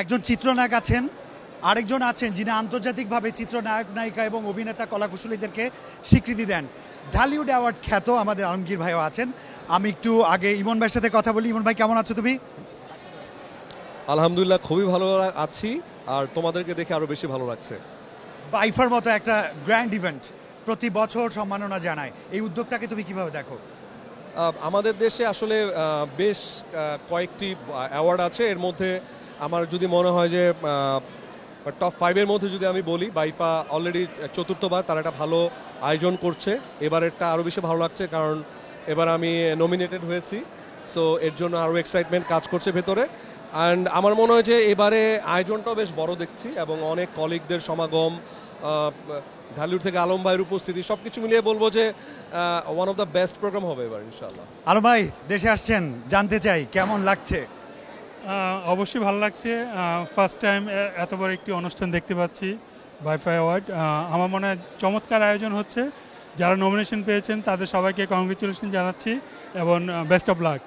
একজন চিত্রনায়ক আছেন, আরেকজন আছেন যিনি আন্তর্জাতিকভাবে চিত্রনায়ক নায়িকা এবং অভিনেতা কলাকুশলীদেরকে স্বীকৃতি দেন। ঢালিউড অ্যাওয়ার্ড খ্যাত আমাদের আলমগীর ভাইও আছেন। আমি একটু আগে ইমন ভাইয়ের সাথে কথা বলি। ইমন ভাই, কেমন আছো তুমি? আলহামদুলিল্লাহ, খুবই ভালো আছি। আর তোমাদেরকে দেখে আরো বেশি ভালো লাগছে। বাইফার মতো একটা গ্র্যান্ড ইভেন্ট প্রতি বছর সম্মাননা জানায়, এই উদ্যোগটাকে তুমি কিভাবে দেখো? আমাদের দেশে আসলে বেশ কয়েকটি অ্যাওয়ার্ড আছে। এর মধ্যে আমার যদি মনে হয় যে টপ 5-এর মধ্যে যদি আমি বলি, বাইফা অলরেডি চতুর্থবার তারা একটা ভালো আয়োজন করছে। এবারেরটা আরও বেশি ভালো লাগছে কারণ এবার আমি নমিনেটেড হয়েছি। সো এর জন্য আরও এক্সাইটমেন্ট কাজ করছে ভেতরে। অ্যান্ড আমার মনে হয় যে এবারে আয়োজনটাও বেশ বড় দেখছি এবং অনেক কলিগদের সমাগম, ঢালিউড থেকে আলম ভাইয়ের উপস্থিতি, সব কিছু মিলিয়ে বলবো যে one of the best program হবে এবার ইনশাআল্লাহ। আলম ভাই, দেশে আসছেন, জানতে চাই কেমন লাগছে? অবশ্যই ভালো লাগছে। ফার্স্ট টাইম এত বড় একটি অনুষ্ঠান দেখতে পাচ্ছি, বাইফা অ্যাওয়ার্ড। আমার মনে হয় চমৎকার আয়োজন হচ্ছে। যারা নমিনেশন পেয়েছেন তাদের সবাইকে কংগ্রেচুলেশন জানাচ্ছি এবং বেস্ট অফ লাক।